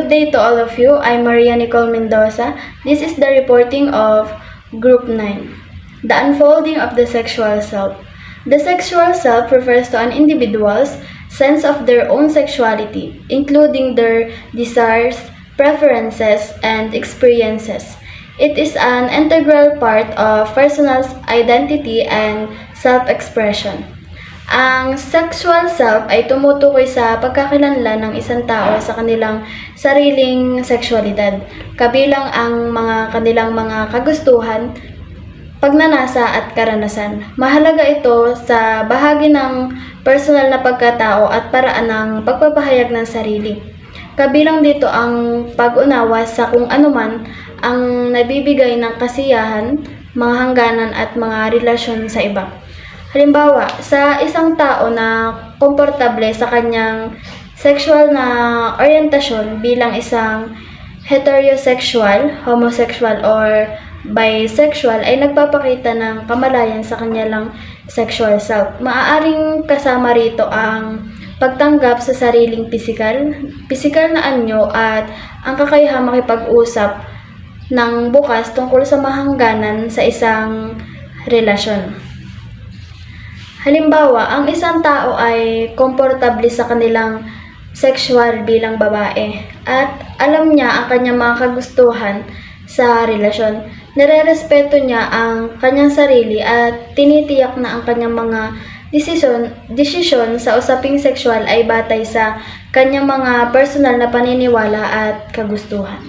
Good day to all of you. I'm Maria Nicole Mendoza. This is the reporting of Group 9. The unfolding of the sexual self. The sexual self refers to an individual's sense of their own sexuality, including their desires, preferences, and experiences. It is an integral part of personal identity and self-expression. Ang sexual self ay tumutukoy sa pagkakakilanlan ng isang tao sa kanilang sariling sexualidad, kabilang ang kanilang mga kagustuhan, pagnanasa at karanasan. Mahalaga ito sa bahagi ng personal na pagkatao at paraan ng pagpapahayag ng sarili. Kabilang dito ang pag-unawa sa kung anuman ang nabibigay ng kasiyahan, mga hangganan at mga relasyon sa iba. Halimbawa, sa isang tao na komportable sa kanyang sexual na orientasyon bilang isang heterosexual, homosexual, or bisexual ay nagpapakita ng kamalayan sa kanilang sexual self. Maaaring kasama rito ang pagtanggap sa sariling pisikal na anyo at ang kakayahang makipag-usap ng bukas tungkol sa mahangganan sa isang relasyon. Halimbawa, ang isang tao ay komportable sa kanilang sexual bilang babae at alam niya ang kanyang mga kagustuhan sa relasyon. Nire-respeto niya ang kanyang sarili at tinitiyak na ang kanyang mga desisyon sa usaping sexual ay batay sa kanyang mga personal na paniniwala at kagustuhan.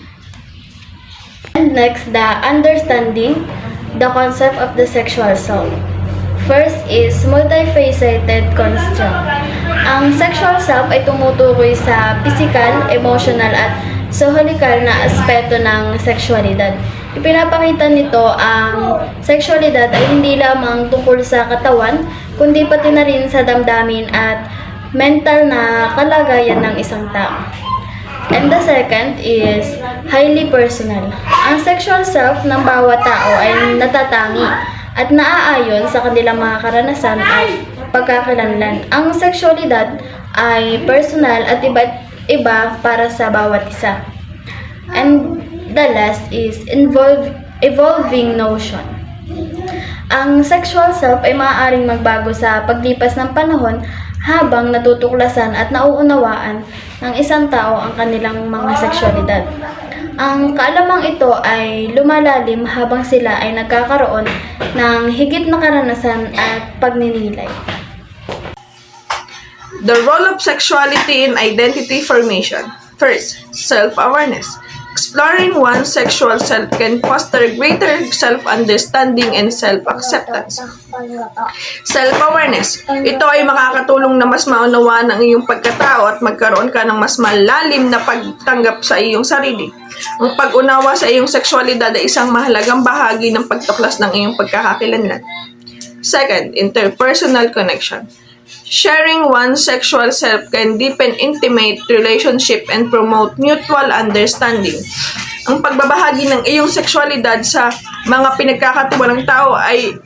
And next, the understanding the concept of the sexual self. First is multifaceted construct. Ang sexual self ay tumutukoy sa physical, emotional at psychological na aspeto ng sexualidad. Ipinapakita nito ang sexualidad ay hindi lamang tungkol sa katawan, kundi pati na rin sa damdamin at mental na kalagayan ng isang tao. And the second is highly personal. Ang sexual self ng bawat tao ay natatangi at naaayon sa kanilang mga karanasan at pagkakalanlan. Ang sexualidad ay personal at iba para sa bawat isa. And the last is evolving notion. Ang sexual self ay maaaring magbago sa paglipas ng panahon habang natutuklasan at nauunawaan ng isang tao ang kanilang mga sexualidad. Ang kaalamang ito ay lumalalim habang sila ay nagkakaroon ng higit na karanasan at pagninilay. The role of sexuality in identity formation. First, self-awareness. Exploring one's sexual self can foster greater self-understanding and self-acceptance. Self-awareness. Ito ay makakatulong na mas maunawaan ang iyong pagkatao at magkaroon ka ng mas malalim na pagtanggap sa iyong sarili. Ang pag-unawa sa iyong sexualidad ay isang mahalagang bahagi ng pagtuklas ng iyong pagkakakilanlan. Second, interpersonal connection. Sharing one's sexual self can deepen intimate relationship and promote mutual understanding. Ang pagbabahagi ng iyong sexualidad sa mga pinagkakatuwa ng tao ay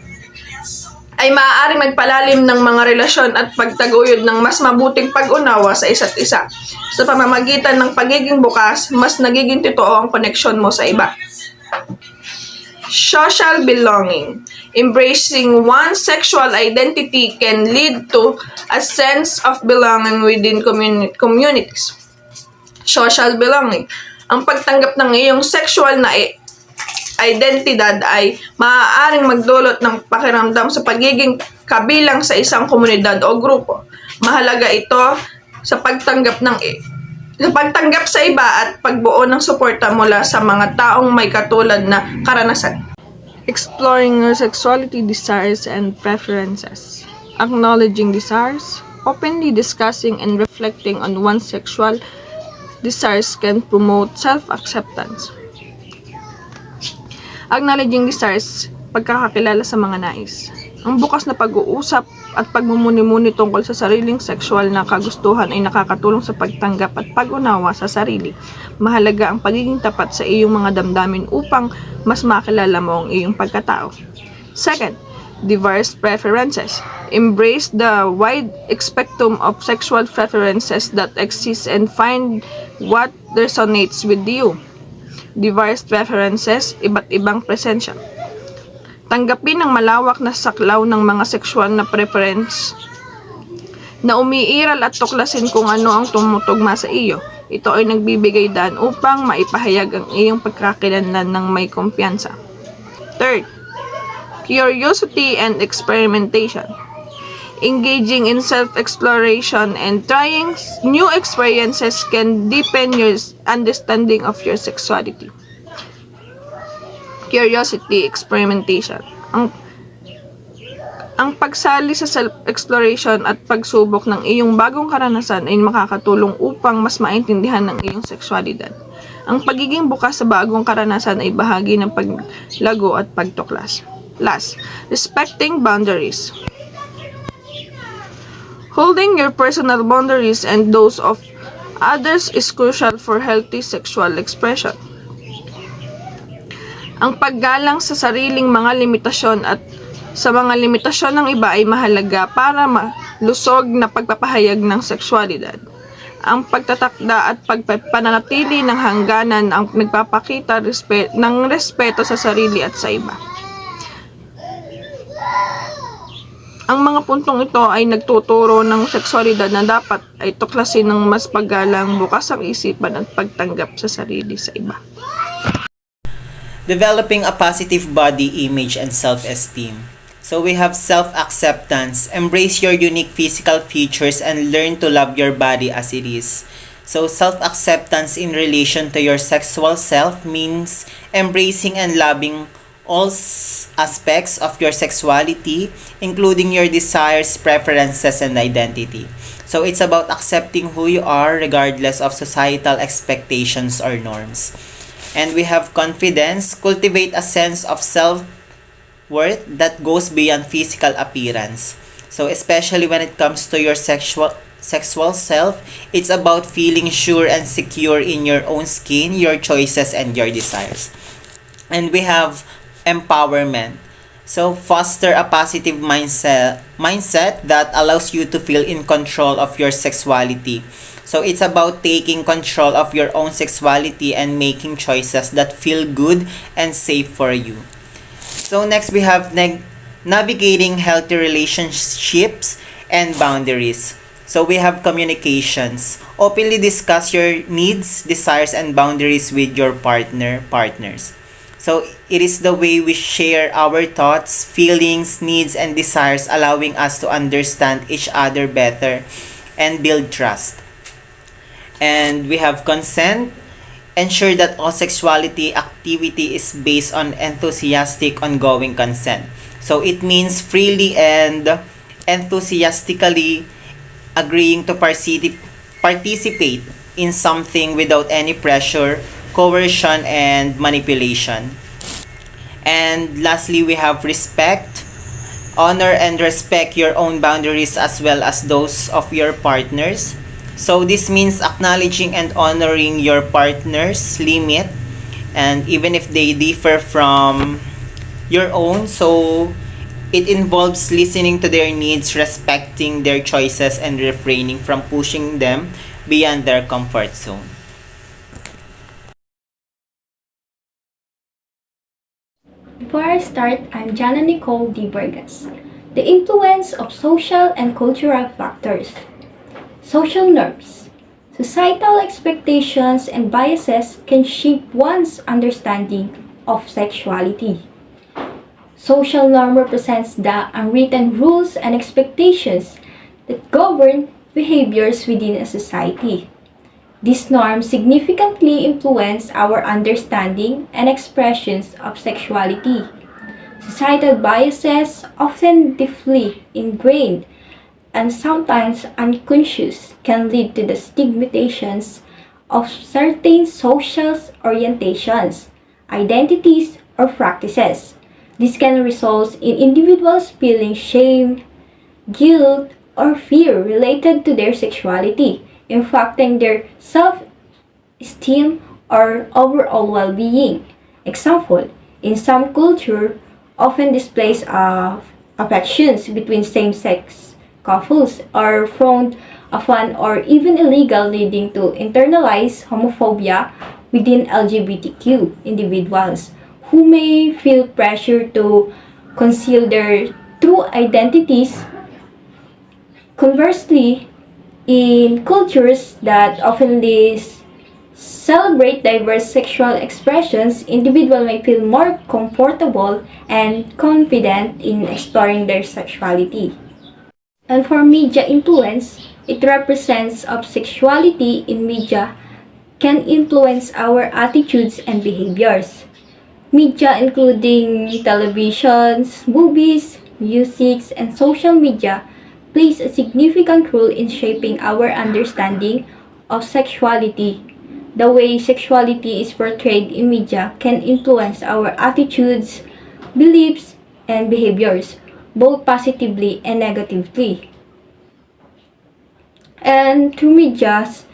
maaaring magpalalim ng mga relasyon at pagtaguyod ng mas mabuting pag-unawa sa isa't isa. Sa pamamagitan ng pagiging bukas, mas nagiging totoo ang koneksyon mo sa iba. Social belonging. Embracing one's sexual identity can lead to a sense of belonging within communities. Social belonging. Ang pagtanggap ng iyong sexual na identidad ay maaaring magdulot ng pakiramdam sa pagiging kabilang sa isang komunidad o grupo. Mahalaga ito sa pagtanggap sa iba at pagbuo ng suporta mula sa mga taong may katulad na karanasan. Exploring your sexuality, desires, and preferences. Acknowledging desires. Openly discussing and reflecting on one's sexual desires can promote self-acceptance. Acknowledging desires, pagkakakilala sa mga nais. Ang bukas na pag-uusap at pagmumuni-muni tungkol sa sariling sexual na kagustuhan ay nakakatulong sa pagtanggap at pag-unawa sa sarili. Mahalaga ang pagiging tapat sa iyong mga damdamin upang mas makilala mo ang iyong pagkatao. Second, Diverse preferences. Embrace the wide spectrum of sexual preferences that exist and find what resonates with you. Diverse preferences, iba't ibang presensya. Tanggapin ang malawak na saklaw ng mga sexual na preference na umiiral at tuklasin kung ano ang tumutugma sa iyo. Ito ay nagbibigay daan upang maipahayag ang iyong pagkakakilanlan ng may kumpiyansa. Third, curiosity and experimentation. Engaging in self-exploration and trying new experiences can deepen your understanding of your sexuality. Curiosity, experimentation. Ang pagsali sa self-exploration at pagsubok ng iyong bagong karanasan ay makakatulong upang mas maintindihan ang iyong sexualidad. Ang pagiging bukas sa bagong karanasan ay bahagi ng paglago at pagtuklas. Last, respecting boundaries. Holding your personal boundaries and those of others is crucial for healthy sexual expression. Ang paggalang sa sariling mga limitasyon at sa mga limitasyon ng iba ay mahalaga para malusog na pagpapahayag ng sexualidad. Ang pagtatakda at pagpananatili ng hangganan ang nagpapakita ng respeto sa sarili at sa iba. Ang mga puntong ito ay nagtuturo ng sexualidad na dapat ay tuklasin ng mas paggalang, bukas ang isipan at pagtanggap sa sarili sa iba. Developing a positive body image and self-esteem. So we have self-acceptance. Embrace your unique physical features and learn to love your body as it is. So self-acceptance in relation to your sexual self means embracing and loving all aspects of your sexuality, including your desires, preferences, and identity. So it's about accepting who you are regardless of societal expectations or norms. And we have confidence. Cultivate a sense of self-worth that goes beyond physical appearance. So especially when it comes to your sexual self, it's about feeling sure and secure in your own skin, your choices, and your desires. And we have empowerment. So foster a positive mindset that allows you to feel in control of your sexuality. So it's about taking control of your own sexuality and making choices that feel good and safe for you. So next we have navigating healthy relationships and boundaries. So we have communications. Openly discuss your needs, desires, and boundaries with your partners. So it is the way we share our thoughts, feelings, needs, and desires, allowing us to understand each other better and build trust. And we have consent. Ensure that all sexuality activity is based on enthusiastic ongoing consent. So it means freely and enthusiastically agreeing to participate in something without any pressure, coercion, and manipulation. And lastly, we have respect. Honor and respect your own boundaries as well as those of your partners. So this means acknowledging and honoring your partner's limit, and even if they differ from your own. So it involves listening to their needs, respecting their choices, and refraining from pushing them beyond their comfort zone. Before I start, I'm Jana Nicole D. Burgas. The influence of social and cultural factors. Social norms. Societal expectations and biases can shape one's understanding of sexuality. Social norm represents the unwritten rules and expectations that govern behaviors within a society. These norms significantly influence our understanding and expressions of sexuality. Societal biases, often deeply ingrained and sometimes unconscious, can lead to the stigmatizations of certain social orientations, identities, or practices. This can result in individuals feeling shame, guilt, or fear related to their sexuality, impacting their self-esteem or overall well-being. Example, in some culture, often displays of affections between same-sex couples are frowned upon or even illegal, leading to internalized homophobia within LGBTQ individuals who may feel pressure to conceal their true identities. Conversely, in cultures that openly celebrate diverse sexual expressions, individuals may feel more comfortable and confident in exploring their sexuality. And for media influence, it represents of sexuality in media can influence our attitudes and behaviors. Media including televisions, movies, music, and social media plays a significant role in shaping our understanding of sexuality. The way sexuality is portrayed in media can influence our attitudes, beliefs, and behaviors, both positively and negatively. And through medias,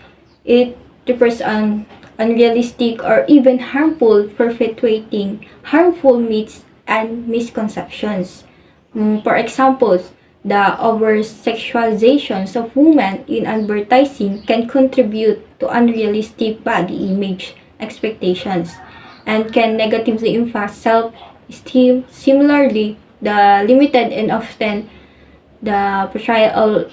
it refers on unrealistic or even harmful, perpetuating harmful myths and misconceptions. For example, the over-sexualizations of women in advertising can contribute to unrealistic body image expectations and can negatively impact self-esteem. Similarly, the limited and often the portrayal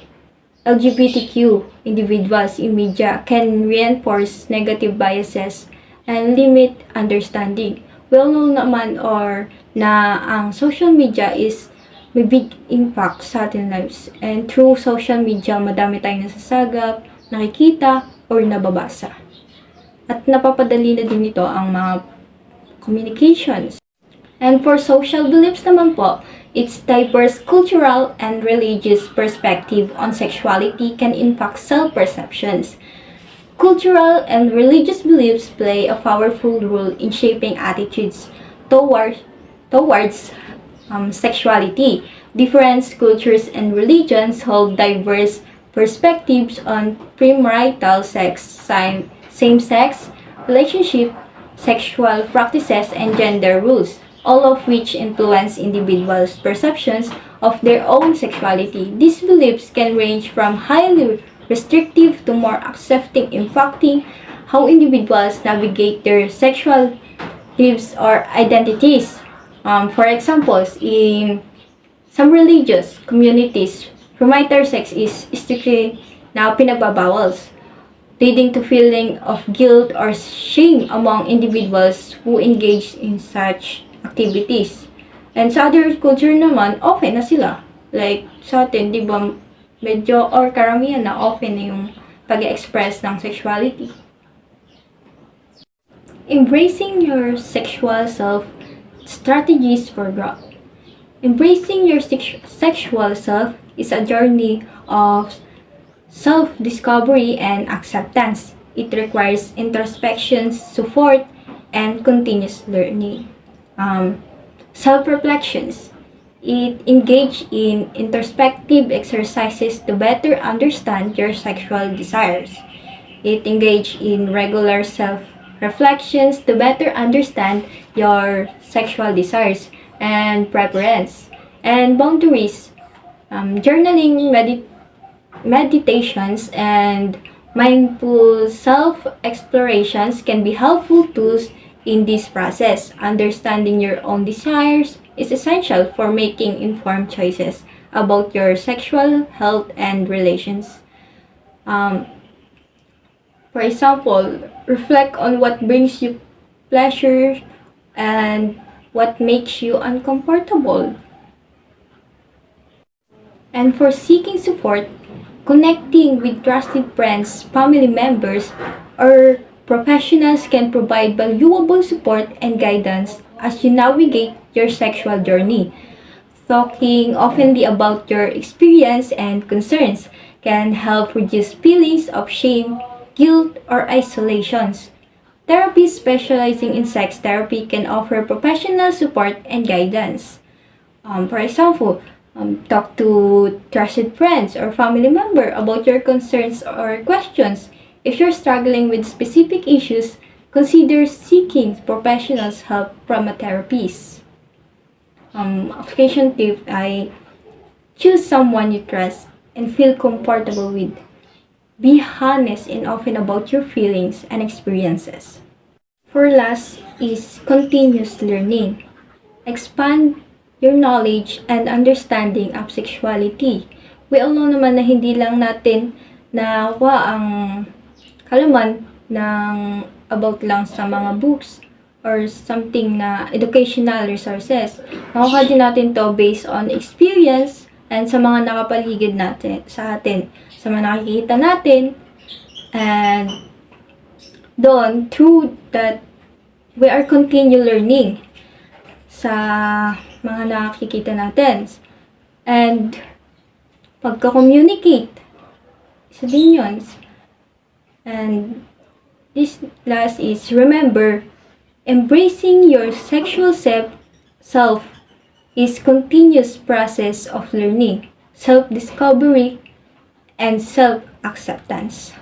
LGBTQ individuals in media can reinforce negative biases and limit understanding. Well known naman or na ang social media is may big impact sa ating lives. And through social media, madami tayong nasasagap, nakikita, or nababasa. At napapadali na din ito ang mga communications. And for social beliefs naman po, its diverse cultural and religious perspective on sexuality can impact self-perceptions. Cultural and religious beliefs play a powerful role in shaping attitudes towards sexuality. Different cultures and religions hold diverse perspectives on premarital sex, same-sex relationship, sexual practices, and gender rules, all of which influence individuals' perceptions of their own sexuality. These beliefs can range from highly restrictive to more accepting, impacting how individuals navigate their sexual lives or identities. For example, in some religious communities, premarital sex is strictly na pinagbabawal, leading to feeling of guilt or shame among individuals who engage in such activities. And sa other culture naman, open na sila. Like sa atin, di ba, medyo or karamihan na open na yung pag-express ng sexuality. Embracing your sexual self, strategies for growth. Embracing your sexual self is a journey of self-discovery and acceptance. It requires introspection, support, and continuous learning. Self-reflections. It engage in introspective exercises to better understand your sexual desires. It engage in regular self-reflections to better understand your sexual desires and preference. And boundaries. Journaling, meditations, and mindful self-explorations can be helpful tools in this process. Understanding your own desires is essential for making informed choices about your sexual health and relations. For example, reflect on what brings you pleasure and what makes you uncomfortable. And for seeking support, connecting with trusted friends, family members, or professionals can provide valuable support and guidance as you navigate your sexual journey. Talking openly about your experience and concerns can help reduce feelings of shame, guilt, or isolations. Therapists specializing in sex therapy can offer professional support and guidance. For example, talk to trusted friends or family member about your concerns or questions. If you're struggling with specific issues, consider seeking professional help from a therapist. Application tip ay Choose someone you trust and feel comfortable with. Be honest and open about your feelings and experiences. For last is continuous learning. Expand your knowledge and understanding of sexuality. We all know naman na hindi lang natin nakuha ang kalaman ng about lang sa mga books or something na educational resources. Nakuha din natin to based on experience and sa mga nakapaligid natin, sa atin, sa mga nakikita natin, and doon, through that, we are continue learning sa mga nakikita natin. And, pagka-communicate, isa din yun. And, this last is, remember, embracing your sexual self is continuous process of learning, self-discovery, and self-acceptance.